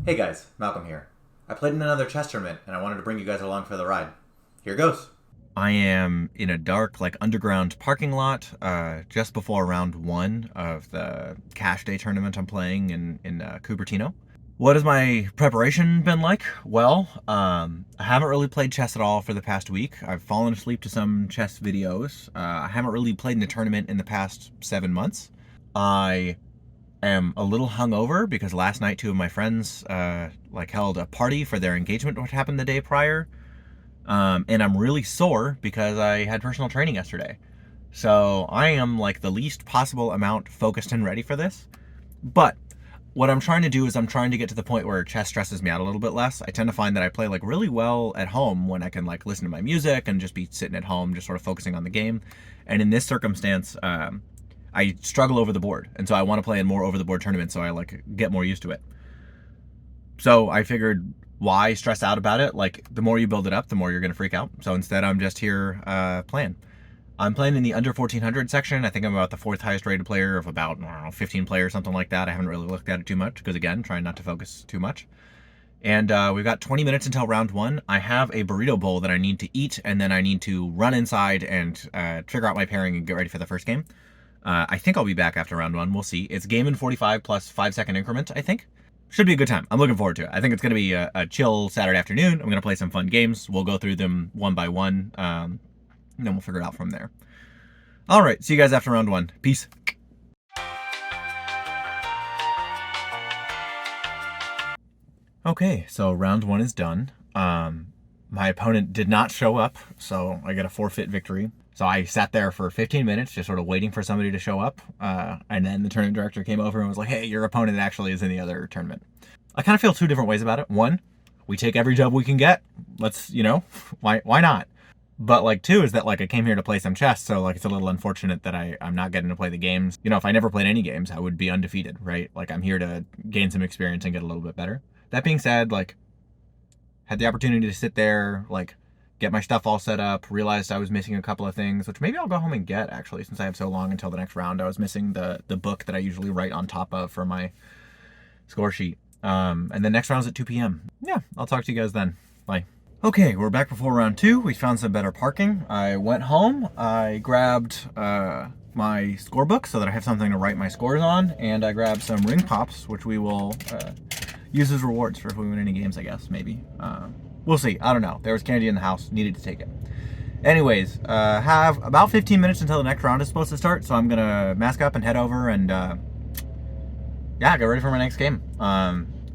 Hey guys, Malcolm here. I played in another chess tournament and I wanted to bring you guys along for the ride. Here goes. I am in a dark, underground parking lot just before round one of the cash day tournament I'm playing in Cupertino. What has my preparation been like? Well, I haven't really played chess at all for the past week. I've fallen asleep to some chess videos. I haven't really played in a tournament in the past 7 months. I am a little hungover because last night two of my friends held a party for their engagement, what happened the day prior. And I'm really sore because I had personal training yesterday. So I am the least possible amount focused and ready for this. But what I'm trying to do is I'm trying to get to the point where chess stresses me out a little bit less. I tend to find that I play really well at home when I can listen to my music and just be sitting at home, just sort of focusing on the game. And in this circumstance, I struggle over the board. And so I want to play in more over the board tournaments so I get more used to it. So I figured, why stress out about it? The more you build it up, the more you're going to freak out. So instead, I'm just here playing. I'm playing in the under 1400 section. I think I'm about the fourth highest rated player of about, 15 players, something like that. I haven't really looked at it too much because, again, trying not to focus too much. And we've got 20 minutes until round one. I have a burrito bowl that I need to eat, and then I need to run inside and figure out my pairing and get ready for the first game. I think I'll be back after round one. We'll see. It's game in 45 plus 5-second increment, I think. Should be a good time. I'm looking forward to it. I think it's going to be a chill Saturday afternoon. I'm going to play some fun games. We'll go through them one by one, and then we'll figure it out from there. All right. See you guys after round one. Peace. Okay, so round one is done. My opponent did not show up, so I get a forfeit victory. So I sat there for 15 minutes just sort of waiting for somebody to show up. And then the tournament director came over and was like, hey, your opponent actually is in the other tournament. I kind of feel two different ways about it. One, we take every dub we can get. Let's, why not? But two is that I came here to play some chess. So it's a little unfortunate that I'm not getting to play the games. If I never played any games, I would be undefeated, right? I'm here to gain some experience and get a little bit better. That being said, had the opportunity to sit there, get my stuff all set up, realized I was missing a couple of things, which maybe I'll go home and get, actually, since I have so long until the next round. I was missing the book that I usually write on top of for my score sheet. And the next round's at 2 p.m. Yeah, I'll talk to you guys then. Bye. Okay, we're back before round two. We found some better parking. I went home. I grabbed my scorebook so that I have something to write my scores on, and I grabbed some ring pops, which we will use as rewards for if we win any games, I guess, maybe. We'll see. I don't know. There was candy in the house. Needed to take it. Anyways, have about 15 minutes until the next round is supposed to start, so I'm going to mask up and head over and, get ready for my next game.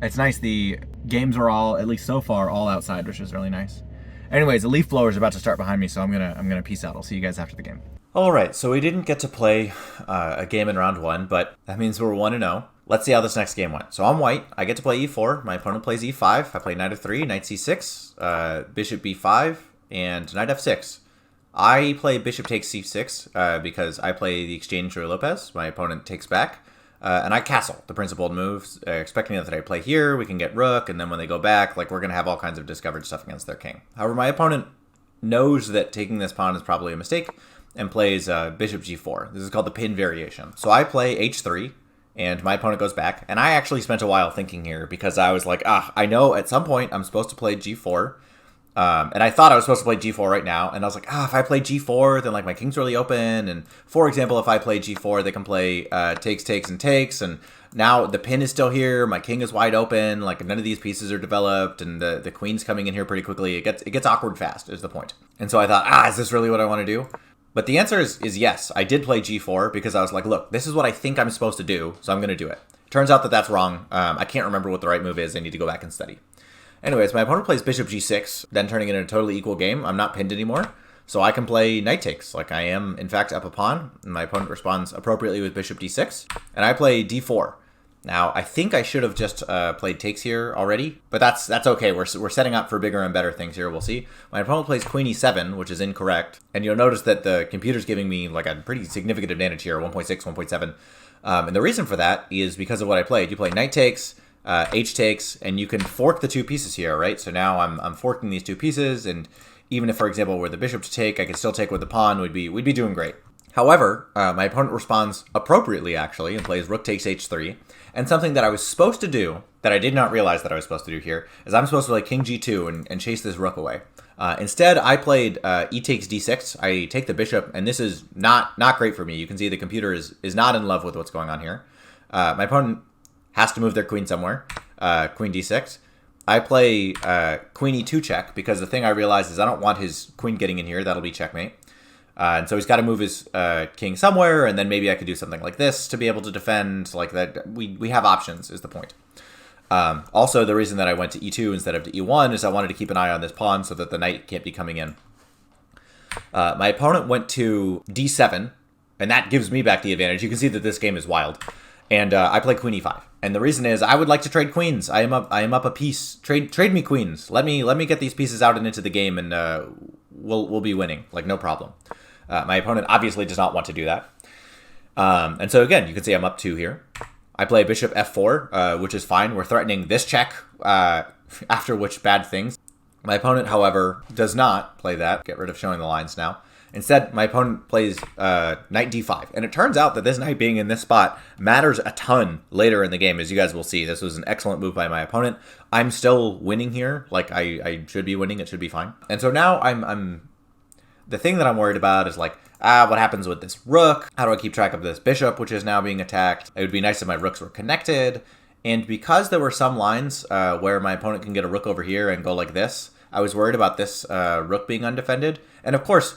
It's nice. The games are all, at least so far, all outside, which is really nice. Anyways, the leaf blower is about to start behind me, so I'm gonna peace out. I'll see you guys after the game. All right, so we didn't get to play a game in round one, but that means we're 1-0. Let's see how this next game went. So I'm white. I get to play e4. My opponent plays e5. I play knight f3, knight c6, bishop b5, and knight f6. I play bishop takes c6 because I play the exchange Ruy Lopez. My opponent takes back. And I castle the principled moves, expecting that I play here, we can get rook, and then when they go back, we're going to have all kinds of discovered stuff against their king. However, my opponent knows that taking this pawn is probably a mistake and plays bishop g4. This is called the pin variation. So I play h3, and my opponent goes back, and I actually spent a while thinking here because I was like, I know at some point I'm supposed to play g4, and I thought I was supposed to play g4 right now, and I was like, if I play g4, then my king's really open, and for example, if I play g4, they can play takes, takes, and takes, and now the pin is still here, my king is wide open, none of these pieces are developed, and the queen's coming in here pretty quickly. It gets awkward fast, is the point. And so I thought, is this really what I want to do? But the answer is yes, I did play g4 because I was like, look, this is what I think I'm supposed to do, so I'm going to do it. Turns out that that's wrong. I can't remember what the right move is. I need to go back and study. Anyways, my opponent plays bishop g6, then turning it into a totally equal game. I'm not pinned anymore, so I can play knight takes. I am, in fact, up a pawn, and my opponent responds appropriately with bishop d6, and I play d4. Now, I think I should have just played takes here already, but that's okay. We're setting up for bigger and better things here. We'll see. My opponent plays queen e7, which is incorrect, and you'll notice that the computer's giving me a pretty significant advantage here, 1.6, 1.7. And the reason for that is because of what I played. You play knight takes, h takes, and you can fork the two pieces here, right? So now I'm forking these two pieces, and even if, for example, were the bishop to take, I could still take with the pawn. We'd be doing great. However, my opponent responds appropriately, actually, and plays rook takes h3. And something that I was supposed to do, that I did not realize that I was supposed to do here, is I'm supposed to play king g2 and chase this rook away. Instead, I played e takes d6. I take the bishop, and this is not great for me. You can see the computer is not in love with what's going on here. My opponent has to move their queen somewhere. Queen d6. I play queen e2 check, because the thing I realized is I don't want his queen getting in here. That'll be checkmate. And so he's got to move his king somewhere, and then maybe I could do something like this to be able to defend. Like that, we have options, is the point. Also, the reason that I went to e2 instead of to e1 is I wanted to keep an eye on this pawn so that the knight can't be coming in. My opponent went to d7, and that gives me back the advantage. You can see that this game is wild. And I play queen e5. And the reason is I would like to trade queens. I am up a piece. Trade me queens. Let me get these pieces out and into the game, and we'll be winning. Like, no problem. My opponent obviously does not want to do that. And so again, you can see I'm up 2 here. I play bishop f4, which is fine. We're threatening this check, after which bad things. My opponent, however, does not play that. Get rid of showing the lines now. Instead, my opponent plays knight d5. And it turns out that this knight being in this spot matters a ton later in the game, as you guys will see. This was an excellent move by my opponent. I'm still winning here. Like, I should be winning. It should be fine. And so now I'm the thing that I'm worried about is, like, what happens with this rook? How do I keep track of this bishop, which is now being attacked? It would be nice if my rooks were connected. And because there were some lines where my opponent can get a rook over here and go like this, I was worried about this rook being undefended. And of course,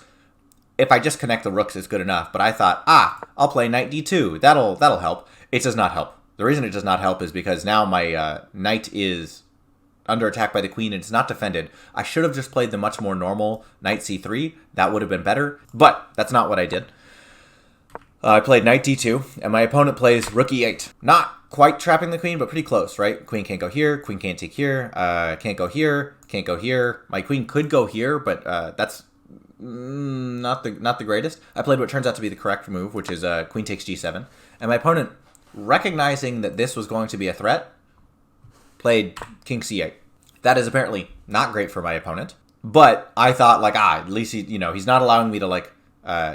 if I just connect the rooks, it's good enough. But I thought, I'll play knight d2. That'll help. It does not help. The reason it does not help is because now my knight is under attack by the queen and it's not defended. I should have just played the much more normal knight c3. That would have been better. But that's not what I did. I played knight d2, and my opponent plays rook e8. Not quite trapping the queen, but pretty close, right? Queen can't go here, queen can't take here, can't go here, can't go here. My queen could go here, but that's not the greatest. I played what turns out to be the correct move, which is queen takes g7. And my opponent, recognizing that this was going to be a threat, played king c8. That is apparently not great for my opponent. But I thought, like, at least he's not allowing me to, like,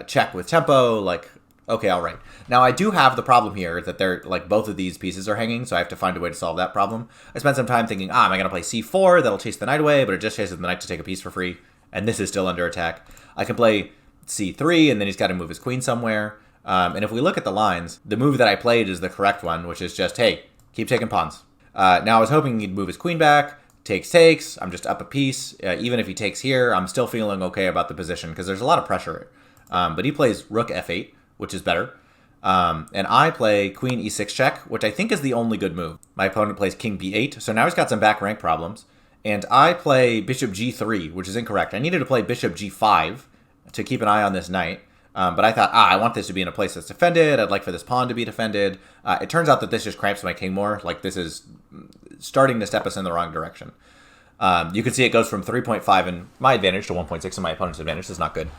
check with tempo, like, okay, all right. Now, I do have the problem here that they're, like, both of these pieces are hanging, so I have to find a way to solve that problem. I spent some time thinking, am I going to play c4? That'll chase the knight away, but it just chases the knight to take a piece for free, and this is still under attack. I can play c3, and then he's got to move his queen somewhere. And if we look at the lines, the move that I played is the correct one, which is just, hey, keep taking pawns. Now, I was hoping he'd move his queen back. Takes. I'm just up a piece. Even if he takes here, I'm still feeling okay about the position because there's a lot of pressure. But he plays rook f8, which is better. And I play queen e6 check, which I think is the only good move. My opponent plays king b8, so now he's got some back rank problems. And I play bishop g3, which is incorrect. I needed to play bishop g5 to keep an eye on this knight. But I thought, I want this to be in a place that's defended. I'd like for this pawn to be defended. It turns out that this just cramps my king more. Like, this is starting to step us in the wrong direction. You can see it goes from 3.5 in my advantage to 1.6 in my opponent's advantage. This is not good.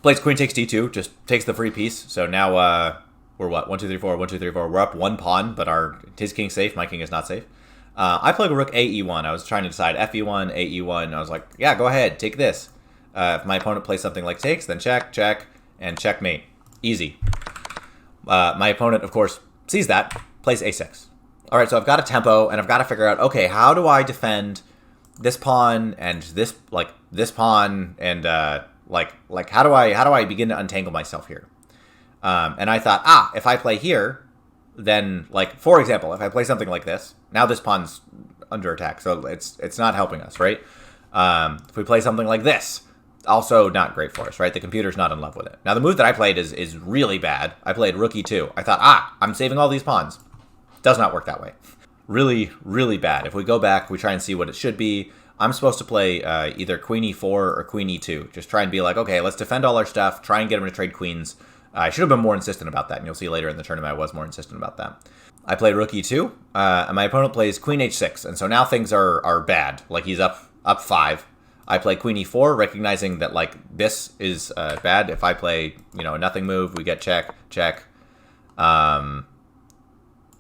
Plays queen takes d2, just takes the free piece. So now we're what? 1, 2, 3, 4, 1, 2, 3, 4. We're up one pawn, but his king's safe. My king is not safe. I played a rook a-e1. I was trying to decide fe1, a-e1. I was like, yeah, go ahead, take this. If my opponent plays something like takes, then check, check, and checkmate. Easy. My opponent, of course, sees that, plays a6. All right, so I've got a tempo, and I've got to figure out, okay, how do I defend this pawn and this pawn, and how do I begin to untangle myself here? And I thought, if I play here, then, like, for example, if I play something like this, now this pawn's under attack, so it's not helping us, right? If we play something like this, also not great for us, right? The computer's not in love with it. Now, the move that I played is really bad. I played rook e2. I thought, I'm saving all these pawns. Does not work that way. Really, really bad. If we go back, we try and see what it should be. I'm supposed to play either queen e4 or queen e2. Just try and be like, okay, let's defend all our stuff, try and get him to trade queens. I should have been more insistent about that, and you'll see later in the tournament I was more insistent about that. I played rook e2, and my opponent plays queen h6, and so now things are bad. Like, he's up 5. I play queen e4, recognizing that, like, this is bad. If I play, a nothing move, we get check, check,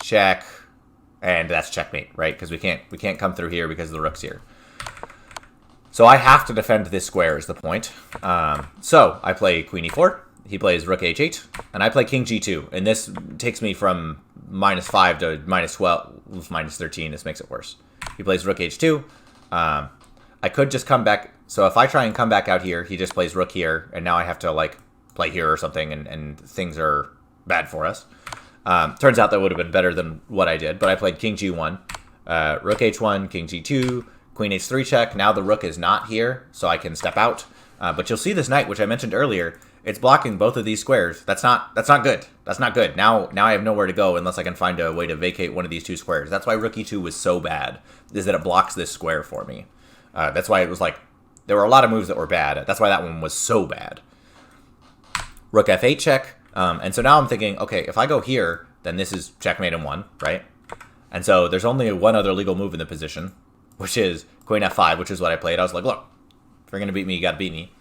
check, and that's checkmate, right? Because we can't come through here because the rook's here. So I have to defend this square is the point. So I play queen e4. He plays rook h8, and I play king g2, and this takes me from -5 to -12, -13. This makes it worse. He plays rook h2. I could just come back. So if I try and come back out here, he just plays rook here, and now I have to like play here or something, and things are bad for us. Turns out that would have been better than what I did, but I played king g1, rook h1, king g2, queen h3 check. Now the rook is not here, so I can step out. But you'll see this knight, which I mentioned earlier, it's blocking both of these squares. That's not good. That's not good. Now I have nowhere to go unless I can find a way to vacate one of these two squares. That's why rook e2 was so bad, is that it blocks this square for me. That's why it was like, there were a lot of moves that were bad. That's why that one was so bad. Rook f8 check. And so now I'm thinking, okay, if I go here, then this is checkmate in one, right? And so there's only one other legal move in the position, which is queen f5, which is what I played. I was like, look, if you're going to beat me, you got to beat me.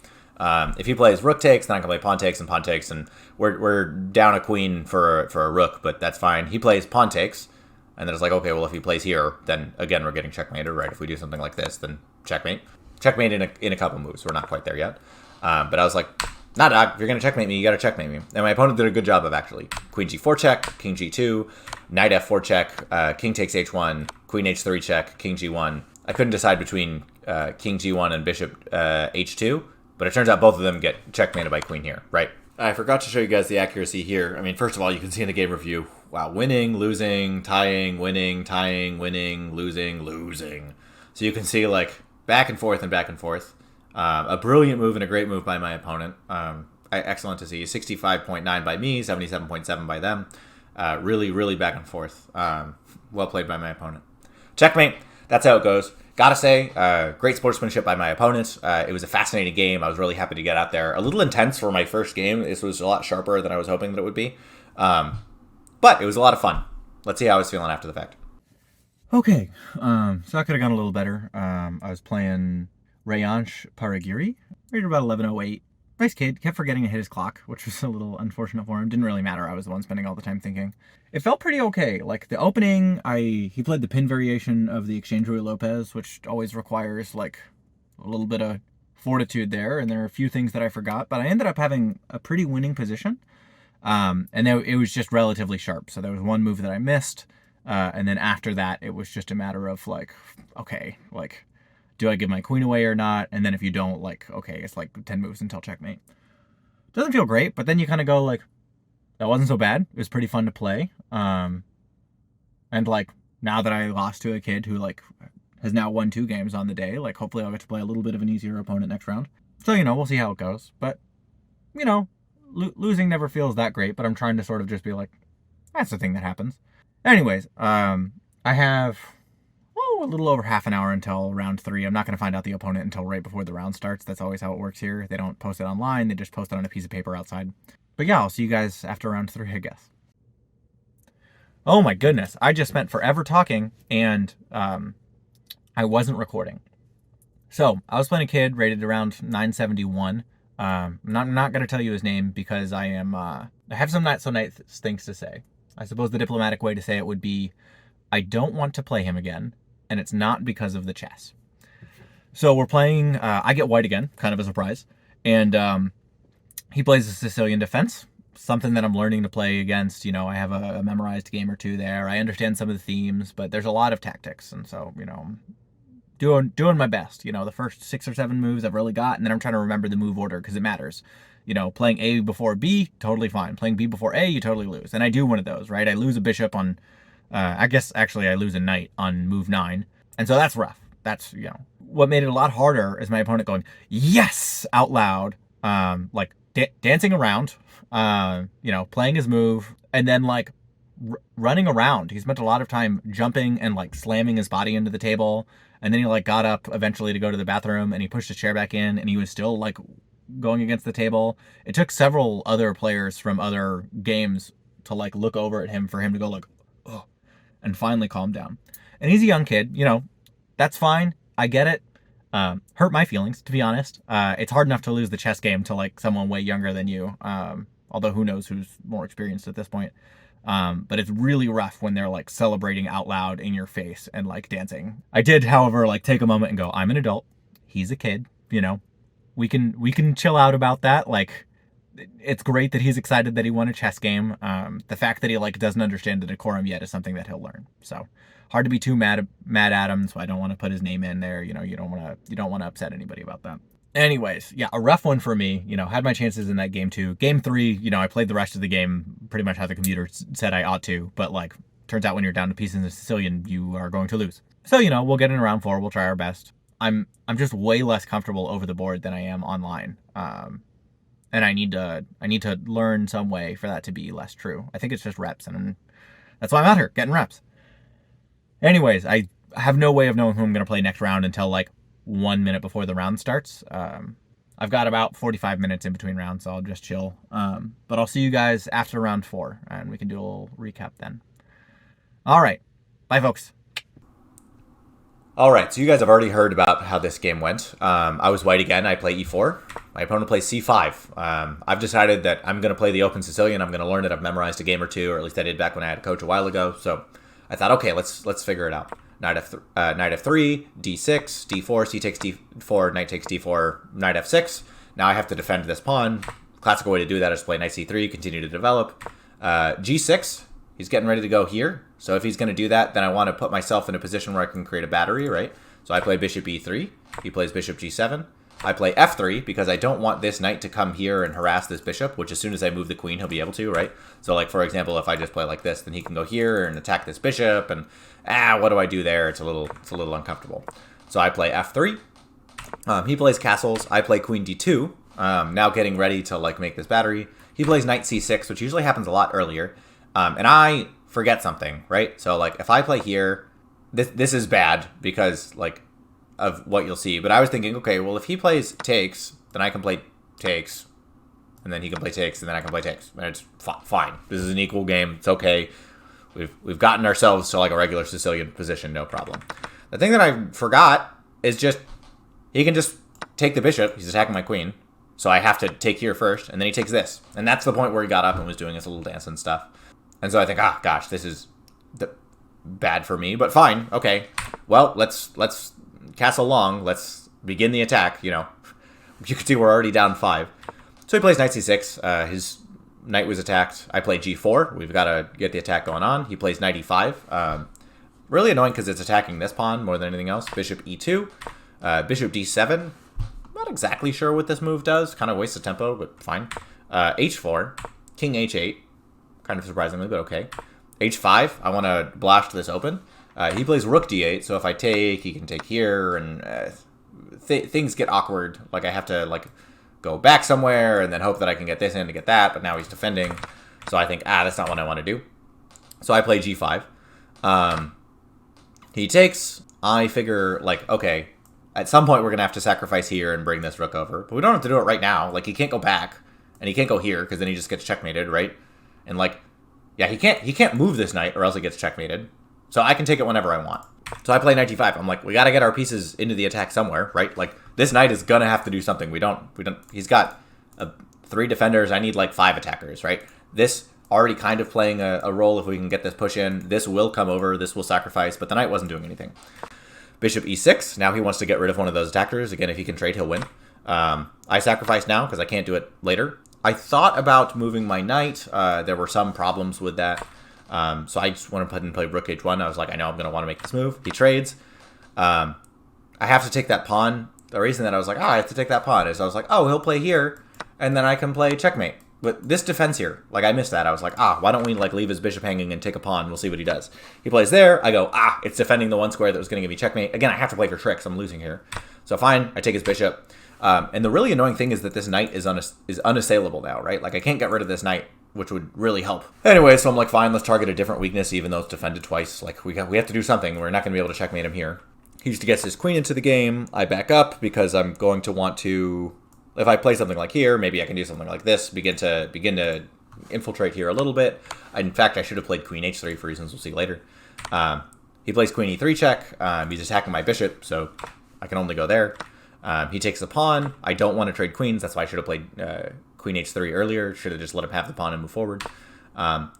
If he plays rook takes, then I can play pawn takes, and we're down a queen for a rook, but that's fine. He plays pawn takes, and then it's like, okay, well, if he plays here, then again, we're getting checkmated, right? If we do something like this, then checkmate. Checkmate in a couple moves. We're not quite there yet. But I was like, nah, dog, if you're going to checkmate me, you got to checkmate me. And my opponent did a good job of actually. Queen g4 check, king g2, knight f4 check, king takes h1, queen h3 check, king g1. I couldn't decide between king g1 and bishop h2, but it turns out both of them get checkmated by queen here, right? I forgot to show you guys the accuracy here. I mean, first of all, you can see in the game review, wow, winning, losing, tying, winning, tying, winning, losing. So you can see like back and forth and back and forth. A brilliant move and a great move by my opponent. Excellent to see. 65.9 by me, 77.7 by them. Really, really back and forth. Well played by my opponent. Checkmate. That's how it goes. Gotta say, great sportsmanship by my opponent. It was a fascinating game. I was really happy to get out there. A little intense for my first game. This was a lot sharper than I was hoping that it would be. But it was a lot of fun. Let's see how I was feeling after the fact. Okay, so I could have gone a little better. I was playing Rayansh Paragiri, rated about 1108. Nice kid, kept forgetting to hit his clock, which was a little unfortunate for him. Didn't really matter, I was the one spending all the time thinking. It felt pretty okay. Like the opening, he played the pin variation of the Exchange Ruy Lopez, which always requires like a little bit of fortitude there, and there are a few things that I forgot, but I ended up having a pretty winning position. And then it was just relatively sharp, so there was one move that I missed, and then after that, it was just a matter of like, okay, like, do I give my queen away or not? And then if you don't, like, okay, it's like 10 moves until checkmate. Doesn't feel great, but then you kind of go like, that wasn't so bad. It was pretty fun to play. And like, now that I lost to a kid who like has now won 2 games on the day, like hopefully I'll get to play a little bit of an easier opponent next round. So, we'll see how it goes. But, losing never feels that great, but I'm trying to sort of just be like, that's the thing that happens. Anyways, I have a little over half an hour until round 3. I'm not going to find out the opponent until right before the round starts. That's always how it works here. They don't post it online. They just post it on a piece of paper outside. But yeah, I'll see you guys after round 3, I guess. Oh my goodness. I just spent forever talking and I wasn't recording. So I was playing a kid rated around 971. I'm not going to tell you his name because I have some not so nice things to say. I suppose the diplomatic way to say it would be, I don't want to play him again. And it's not because of the chess. So we're playing, I get white again, kind of a surprise. And he plays a Sicilian defense, something that I'm learning to play against. I have a memorized game or two there. I understand some of the themes, but there's a lot of tactics. And so, I'm doing my best. The first 6 or 7 moves I've really got, and then I'm trying to remember the move order because it matters. Playing A before B, totally fine. Playing B before A, you totally lose. And I do one of those, right? I lose a bishop on... I guess actually I lose a knight on move 9. And so that's rough. That's, what made it a lot harder is my opponent going, yes, out loud, like dancing around, playing his move, and then like running around. He spent a lot of time jumping and like slamming his body into the table. And then he like got up eventually to go to the bathroom and he pushed his chair back in and he was still like going against the table. It took several other players from other games to like look over at him for him to go like, oh, and finally calm down. And he's a young kid, that's fine. I get it. Hurt my feelings, to be honest. It's hard enough to lose the chess game to like someone way younger than you. Although who knows who's more experienced at this point. But it's really rough when they're like celebrating out loud in your face and like dancing. I did, however, like take a moment and go, I'm an adult. He's a kid, we can chill out about that. Like, it's great that he's excited that he won a chess game. The fact that he like doesn't understand the decorum yet is something that he'll learn. So hard to be too mad at him. So I don't want to put his name in there. You know, you don't want to upset anybody about that. Anyways, yeah, a rough one for me. You know, had my chances in that game too. Game 3, you know, I played the rest of the game pretty much how the computer said I ought to, but like turns out when you're down to pieces in the Sicilian, you are going to lose. So, you know, we'll get in round 4. We'll try our best. I'm just way less comfortable over the board than I am online. And I need to learn some way for that to be less true. I think it's just reps, and that's why I'm out here getting reps. Anyways, I have no way of knowing who I'm going to play next round until like 1 minute before the round starts. I've got about 45 minutes in between rounds, so I'll just chill. But I'll see you guys after round 4, and we can do a little recap then. All right. Bye, folks. All right, so you guys have already heard about how this game went. I was white again. I play e4. My opponent plays c5. I've decided that I'm going to play the open Sicilian. I'm going to learn it. I've memorized a game or two, or at least I did back when I had a coach a while ago. So I thought, okay, let's figure it out. Knight f3, d6, d4, c takes d4, knight takes d4, knight f6. Now I have to defend this pawn. Classical way to do that is play knight c3, continue to develop. G6, he's getting ready to go here. So if he's going to do that, then I want to put myself in a position where I can create a battery, right? So I play bishop e3. He plays bishop g7. I play f3 because I don't want this knight to come here and harass this bishop, which as soon as I move the queen, he'll be able to, right? So like, for example, if I just play like this, then he can go here and attack this bishop, and what do I do there? It's a little uncomfortable. So I play f3. He plays castles. I play queen d2. Now getting ready to like make this battery. He plays knight c6, which usually happens a lot earlier. And I forget something, right? So like if I play here, this is bad because like of what you'll see. But I was thinking, okay, well if he plays takes, then I can play takes, and then he can play takes, and then I can play takes, and it's fine. This is an equal game. It's okay. We've gotten ourselves to like a regular Sicilian position, no problem. The thing that I forgot is just he can just take the bishop. He's attacking my queen, so I have to take here first, and then he takes this, and that's the point where he got up and was doing his little dance and stuff. And so I think, gosh, this is bad for me, but fine, okay. Well, let's castle long. Let's begin the attack. You know, you can see we're already down 5. So he plays knight c6. His knight was attacked. I play g4. We've got to get the attack going on. He plays knight e5. Really annoying because it's attacking this pawn more than anything else. Bishop e2. Bishop d7. Not exactly sure what this move does. Kind of wastes the tempo, but fine. H4. King h8. Kind of surprisingly, but okay. H5, I want to blast this open. He plays rook d8, so if I take, he can take here, and things get awkward. Like I have to like go back somewhere and then hope that I can get this in to get that, but now he's defending. So I think, that's not what I want to do. So I play g5. He takes. I figure, like, okay, at some point we're going to have to sacrifice here and bring this rook over. But we don't have to do it right now. Like, he can't go back, and he can't go here, because then he just gets checkmated, right? And like, yeah, he can't move this knight or else it gets checkmated. So I can take it whenever I want. So I play knight d5. I'm like, we got to get our pieces into the attack somewhere, right? Like, this knight is gonna have to do something. We don't. He's got 3 defenders. I need like 5 attackers, right? This already kind of playing a role if we can get this push in. This will come over. This will sacrifice, but the knight wasn't doing anything. Bishop e6. Now he wants to get rid of one of those attackers. Again, if he can trade, he'll win. I sacrifice now because I can't do it later. I thought about moving my knight. There were some problems with that. So I just went ahead and played rook h1. I was like, I know I'm going to want to make this move. He trades. I have to take that pawn. The reason that I was like, I have to take that pawn is I was like, he'll play here, and then I can play checkmate. But this defense here, like I missed that. I was like, why don't we like leave his bishop hanging and take a pawn? We'll see what he does. He plays there. I go, it's defending the one square that was going to give me checkmate. Again, I have to play for tricks. I'm losing here. So fine, I take his bishop. And the really annoying thing is that this knight is unassailable now, right? Like I can't get rid of this knight, which would really help. Anyway, so I'm like, fine, let's target a different weakness, even though it's defended twice. Like we have to do something. We're not going to be able to checkmate him here. He just gets his queen into the game. I back up because I'm going to want to. If I play something like here, maybe I can do something like this. Begin to infiltrate here a little bit. In fact, I should have played queen h3 for reasons we'll see later. He plays queen e3 check. He's attacking my bishop, so I can only go there. He takes the pawn. I don't want to trade queens. That's why I should have played queen h3 earlier. Should have just let him have the pawn and move forward.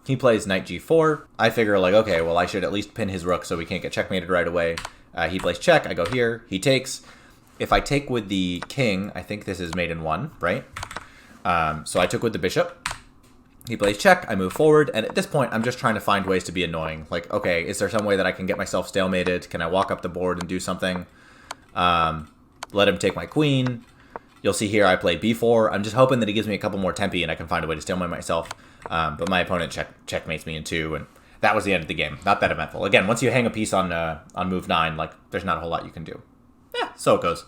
He plays knight g4. I figure like, okay, well I should at least pin his rook so we can't get checkmated right away. He plays check. I go here. He takes. If I take with the king, I think this is mate in 1, right? So I took with the bishop. He plays check, I move forward, and at this point, I'm just trying to find ways to be annoying. Like, okay, is there some way that I can get myself stalemated? Can I walk up the board and do something? Let him take my queen. You'll see here I play b4. I'm just hoping that he gives me a couple more tempi and I can find a way to stalemate myself. But my opponent checkmates me in 2, and that was the end of the game. Not that eventful. Again, once you hang a piece on move 9, like, there's not a whole lot you can do. Yeah, so it goes.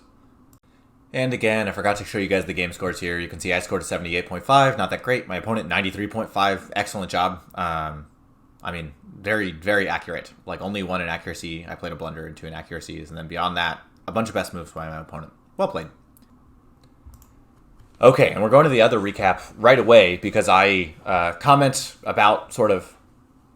And again, I forgot to show you guys the game scores here. You can see I scored a 78.5, not that great. My opponent, 93.5, excellent job. I mean, very, very accurate. Like, only 1 inaccuracy. I played a blunder and 2 inaccuracies, and then beyond that, a bunch of best moves by my opponent. Well played. Okay, and we're going to the other recap right away because I comment about sort of...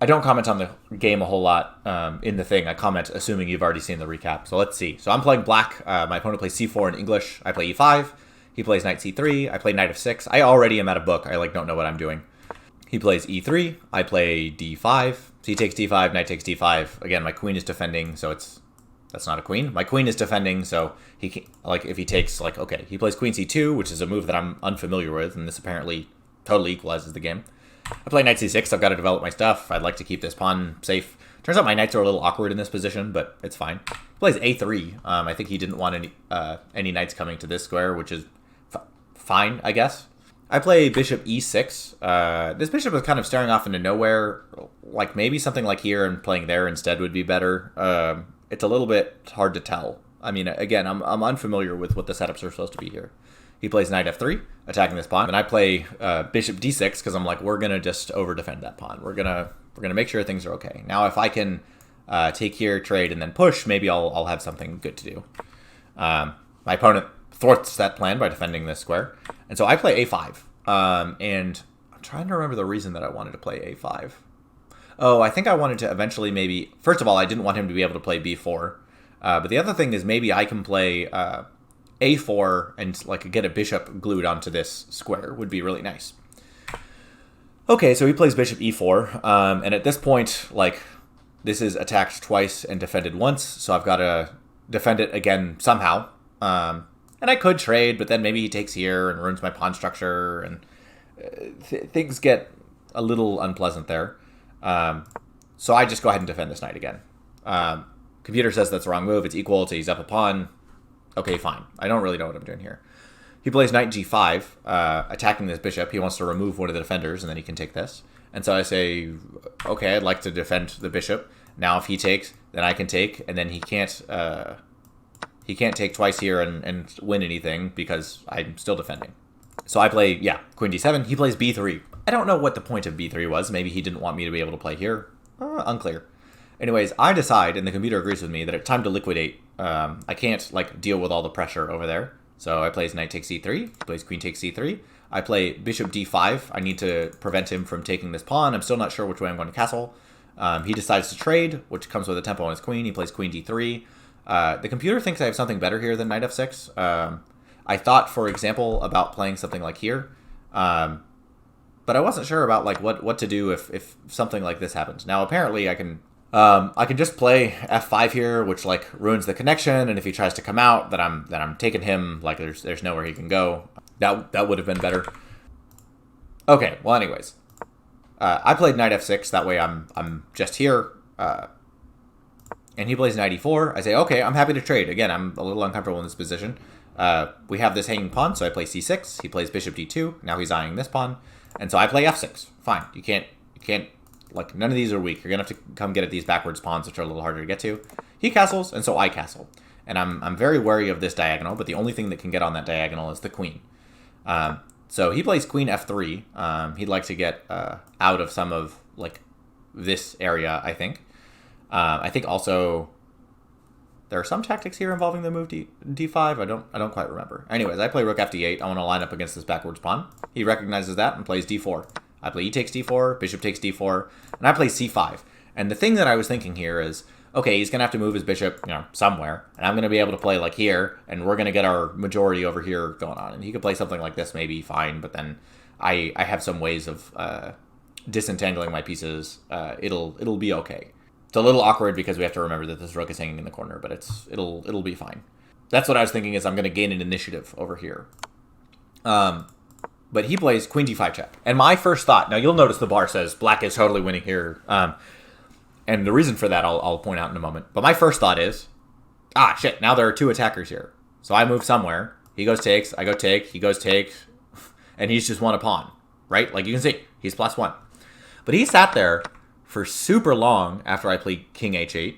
I don't comment on the game a whole lot in the thing. I comment assuming you've already seen the recap. So let's see. So I'm playing black. My opponent plays c4 in English. I play e5. He plays knight c3. I play knight f6. I already am out of book. I don't know what I'm doing. He plays e3. I play d5. So he takes d5. Knight takes d5. Again, my queen is defending, so that's not a queen. My queen is defending, so he can, if he takes, okay, he plays queen c2, which is a move that I'm unfamiliar with, and this apparently totally equalizes the game. I play knight c6. I've got to develop my stuff. I'd like to keep this pawn safe. Turns out my knights are a little awkward in this position, but it's fine. He plays a3. I think he didn't want any knights coming to this square, which is fine, I guess. I play bishop e6. This bishop is kind of staring off into nowhere. Like, maybe something like here and playing there instead would be better. It's a little bit hard to tell. I mean, again, I'm unfamiliar with what the setups are supposed to be here. He plays knight f3, attacking this pawn, and I play bishop d6 because I'm like, we're gonna just over defend that pawn. We're gonna make sure things are okay. Now, if I can take here, trade, and then push, maybe I'll have something good to do. My opponent thwarts that plan by defending this square, and so I play a5. And I'm trying to remember the reason that I wanted to play a5. Oh, I think I wanted to eventually maybe... First of all, I didn't want him to be able to play b4. But the other thing is maybe I can play a4 and get a bishop glued onto this square would be really nice. Okay, so he plays bishop e4. And at this point, this is attacked twice and defended once. So I've got to defend it again somehow. And I could trade, but then maybe he takes here and ruins my pawn structure. And things get a little unpleasant there. So I just go ahead and defend this knight again. Computer says that's the wrong move. It's equal to he's up a pawn. Okay, fine. I don't really know what I'm doing here. He plays knight g5, attacking this bishop. He wants to remove one of the defenders, and then he can take this. And so I say, okay, I'd like to defend the bishop. Now if he takes, then I can take, and then he can't take twice here and win anything because I'm still defending. So I play, queen d7. He plays b3. I don't know what the point of b3 was. Maybe he didn't want me to be able to play here. Unclear. Anyways, I decide, and the computer agrees with me, that it's time to liquidate. I can't, deal with all the pressure over there. So I plays knight takes c3. He plays queen takes c3. I play bishop d5. I need to prevent him from taking this pawn. I'm still not sure which way I'm going to castle. He decides to trade, which comes with a tempo on his queen. He plays queen d3. The computer thinks I have something better here than knight f6. I thought, for example, about playing something like here. But I wasn't sure about what to do if something like this happens. Now, apparently, I can just play f5 here, which ruins the connection. And if he tries to come out, then I'm taking him. There's nowhere he can go. That would have been better. Okay. Well, anyways, I played knight f6. That way, I'm just here. And he plays knight e4. I say, okay, I'm happy to trade. Again, I'm a little uncomfortable in this position. We have this hanging pawn, so I play c6. He plays bishop d2. Now he's eyeing this pawn. And so I play f6. Fine. You can't, none of these are weak. You're going to have to come get at these backwards pawns, which are a little harder to get to. He castles, and so I castle. And I'm very wary of this diagonal, but the only thing that can get on that diagonal is the queen. So he plays queen f3. He'd like to get out of some of, this area, I think. I think also there are some tactics here involving the move d5. I don't quite remember. Anyways, I play rook f d8. I want to line up against this backwards pawn. He recognizes that and plays d4. I play e takes d4, bishop takes d4, and I play c5. And the thing that I was thinking here is, okay, he's going to have to move his bishop, somewhere, and I'm going to be able to play here, and we're going to get our majority over here going on. And he could play something like this, maybe, fine, but then I have some ways of disentangling my pieces. It'll be okay. It's a little awkward because we have to remember that this rook is hanging in the corner, but it'll be fine. That's what I was thinking is I'm going to gain an initiative over here. but he plays queen d5 check. And my first thought, now you'll notice the bar says black is totally winning here. And the reason for that I'll point out in a moment. But my first thought is, shit, now there are 2 attackers here. So I move somewhere. He goes takes, I go take, he goes take, and he's just won a pawn, right? Like you can see, he's +1. But he sat there for super long after I played king h8.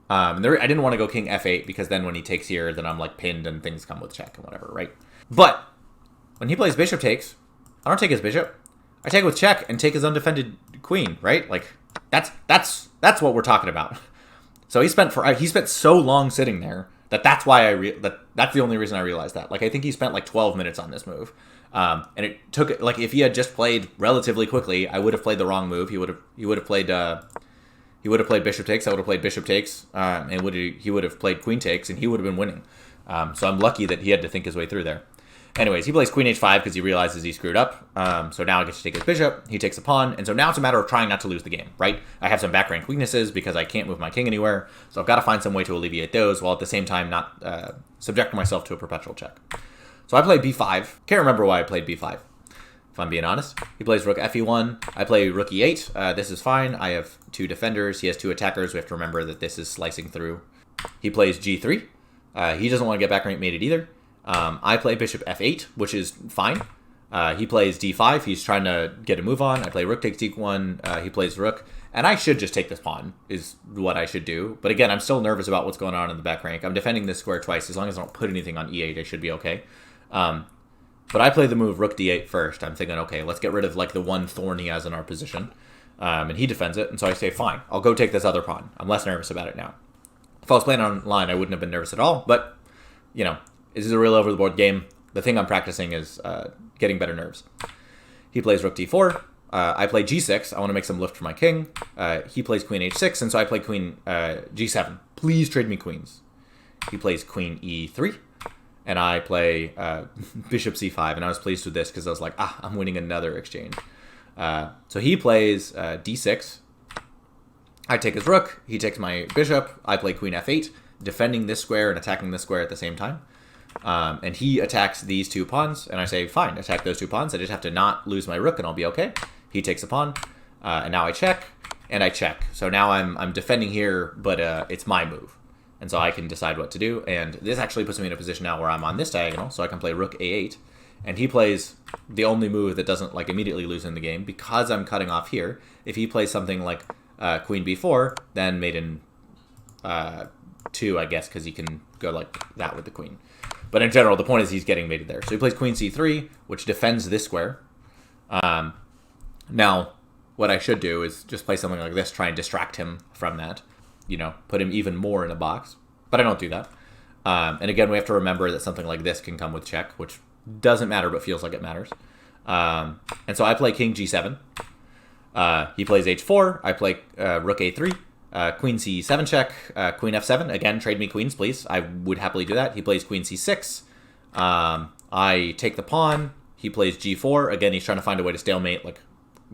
I didn't want to go king f8 because then when he takes here, then I'm like pinned and things come with check and whatever, right? But when he plays bishop takes, I don't take his bishop. I take with check and take his undefended queen, right? Like that's what we're talking about. So he spent so long sitting there that's why that's the only reason I realized that. Like I think he spent like 12 minutes on this move. And it took, like, if he had just played relatively quickly, I would have played the wrong move. He would have played bishop takes. I would have played bishop takes, and he would have played queen takes, and he would have been winning. So I'm lucky that he had to think his way through there. Anyways, he plays queen h5 because he realizes he screwed up. So now I get to take his bishop. He takes a pawn, and so now it's a matter of trying not to lose the game, right? I have some back rank weaknesses because I can't move my king anywhere, so I've got to find some way to alleviate those while at the same time not subject myself to a perpetual check. So I played b5. Can't remember why I played b5, if I'm being honest. He plays rook fe1. I play rook e8. This is fine. I have 2 defenders. He has 2 attackers. We have to remember that this is slicing through. He plays g3. He doesn't want to get back rank mated either. I play bishop f8, which is fine. He plays d5. He's trying to get a move on. I play rook takes d1. He plays rook. And I should just take this pawn, is what I should do. But again, I'm still nervous about what's going on in the back rank. I'm defending this square twice. As long as I don't put anything on e8, I should be okay. But I play the move rook d8 first. I'm thinking, okay, let's get rid of like the one thorn he has in our position. And he defends it. And so I say, fine, I'll go take this other pawn. I'm less nervous about it now. If I was playing online, I wouldn't have been nervous at all. But, you know, this is a real over-the-board game. The thing I'm practicing is getting better nerves. He plays rook d4. I play g6. I want to make some lift for my king. He plays queen h6, and so I play queen g7. Please trade me queens. He plays queen e3, and I play bishop c5, and I was pleased with this because I was like, I'm winning another exchange. So he plays d6. I take his rook. He takes my bishop. I play queen f8, defending this square and attacking this square at the same time. And he attacks these 2 pawns, and I say, fine, attack those 2 pawns. I just have to not lose my rook, and I'll be okay. He takes a pawn, and now I check, and I check. So now I'm defending here, but it's my move. And so I can decide what to do. And this actually puts me in a position now where I'm on this diagonal, so I can play rook a8. And he plays the only move that doesn't like immediately lose in the game because I'm cutting off here. If he plays something like queen b4, then mate in 2, I guess, because he can go like that with the queen. But in general, the point is he's getting mated there. So he plays queen c3, which defends this square. Now, what I should do is just play something like this, try and distract him from that. You know, put him even more in a box. But I don't do that. And again, we have to remember that something like this can come with check, which doesn't matter but feels like it matters. And so I play king g7. He plays h4. I play rook a3. Queen c7 check, queen f7. Again, trade me queens, please. I would happily do that. He plays queen c6. I take the pawn. He plays g4. Again, he's trying to find a way to stalemate, like,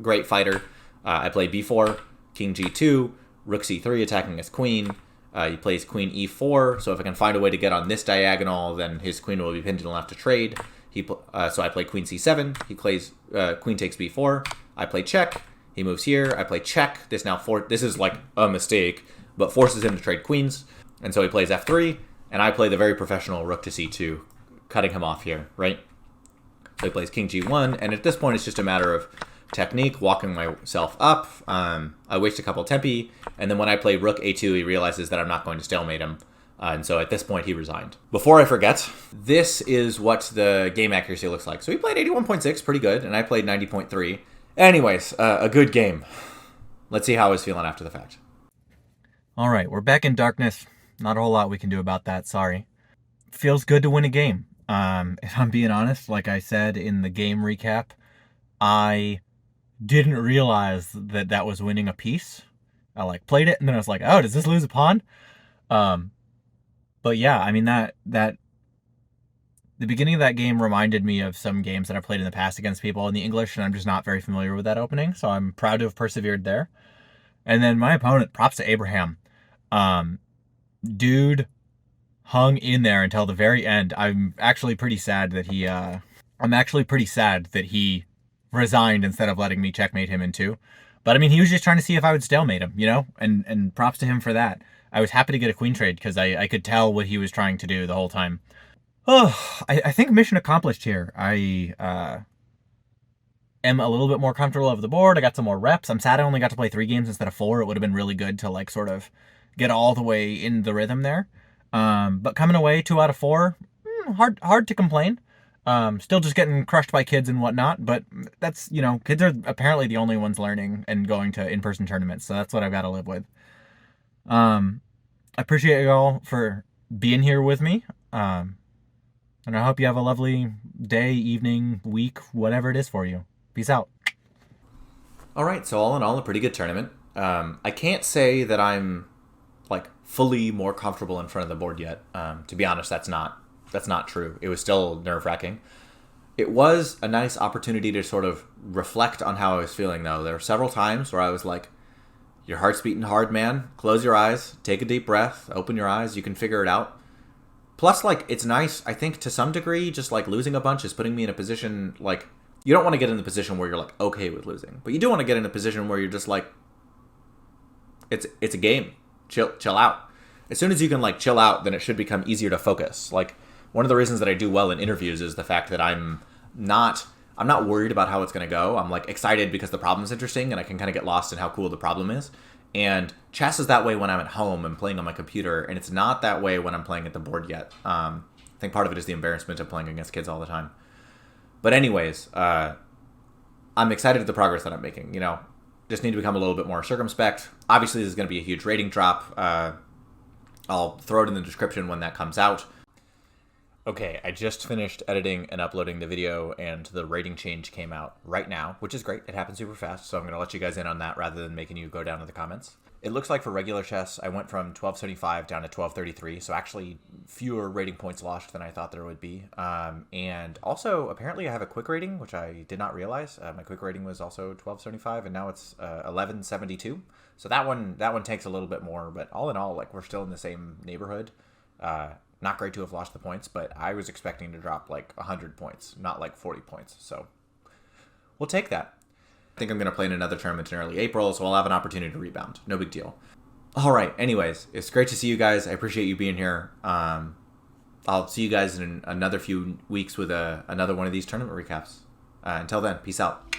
great fighter. I play b4, king g2, rook c3 attacking his queen. He plays queen e4. So if I can find a way to get on this diagonal, then his queen will be pinned and left to trade. So I play queen c7. He plays queen takes b4. I play check. He moves here. I play check. This is like a mistake, but forces him to trade queens. And so he plays f3, and I play the very professional rook to c2, cutting him off here, right? So he plays king g1, and at this point it's just a matter of technique, walking myself up. I waste a couple tempi, and then when I play rook a2, he realizes that I'm not going to stalemate him. And so at this point, he resigned. Before I forget, this is what the game accuracy looks like. So he played 81.6, pretty good, and I played 90.3. Anyways, a good game. Let's see how I was feeling after the fact. All right, we're back in darkness. Not a whole lot we can do about that, sorry. Feels good to win a game. If I'm being honest, like I said in the game recap, I didn't realize that that was winning a piece. I played it, and then I was like, oh, does this lose a pawn? But yeah, I mean, that the beginning of that game reminded me of some games that I've played in the past against people in the English, and I'm just not very familiar with that opening, so I'm proud to have persevered there. And then my opponent, props to Abraham. Dude hung in there until the very end. I'm actually pretty sad that I'm actually pretty sad that he resigned instead of letting me checkmate him in two. But I mean, he was just trying to see if I would stalemate him, and props to him for that. I was happy to get a queen trade because I could tell what he was trying to do the whole time. Oh, I think mission accomplished here. I am a little bit more comfortable over the board. I got some more reps. I'm sad I only got to play 3 games instead of 4. It would have been really good to like sort of get all the way in the rhythm there. But coming away 2 out of 4, hard to complain. Still just getting crushed by kids and whatnot, but that's, kids are apparently the only ones learning and going to in-person tournaments, so that's what I've got to live with. I appreciate you all for being here with me. And I hope you have a lovely day, evening, week, whatever it is for you. Peace out. All right, so all in all, a pretty good tournament. I can't say that I'm like fully more comfortable in front of the board yet. To be honest, that's not true. It was still nerve-wracking. It was a nice opportunity to sort of reflect on how I was feeling, though. There were several times where I was like, your heart's beating hard, man. Close your eyes, take a deep breath, open your eyes, you can figure it out. Plus, like, it's nice, I think, to some degree, just, like, losing a bunch is putting me in a position, like, you don't want to get in the position where you're, like, okay with losing. But you do want to get in a position where you're just, like, it's a game. Chill out. As soon as you can, like, chill out, then it should become easier to focus. Like, one of the reasons that I do well in interviews is the fact that I'm not worried about how it's going to go. I'm, like, excited because the problem's interesting, and I can kind of get lost in how cool the problem is. And chess is that way when I'm at home and playing on my computer, and it's not that way when I'm playing at the board yet. I think part of it is the embarrassment of playing against kids all the time. But anyways, I'm excited at the progress that I'm making. Just need to become a little bit more circumspect. Obviously, this is going to be a huge rating drop. I'll throw it in the description when that comes out. Okay, I just finished editing and uploading the video, and the rating change came out right now, which is great. It happened super fast, so I'm going to let you guys in on that rather than making you go down to the comments. It looks like for regular chess, I went from 1275 down to 1233, so actually fewer rating points lost than I thought there would be. And also, apparently I have a quick rating, which I did not realize. My quick rating was also 1275, and now it's 1172. So that one takes a little bit more, but all in all, like, we're still in the same neighborhood. Not great to have lost the points, but I was expecting to drop like 100 points, not like 40 points. So we'll take that. I think I'm going to play in another tournament in early April, so I'll have an opportunity to rebound. No big deal. All right. Anyways, it's great to see you guys. I appreciate you being here. I'll see you guys in another few weeks with another one of these tournament recaps. Until then, peace out.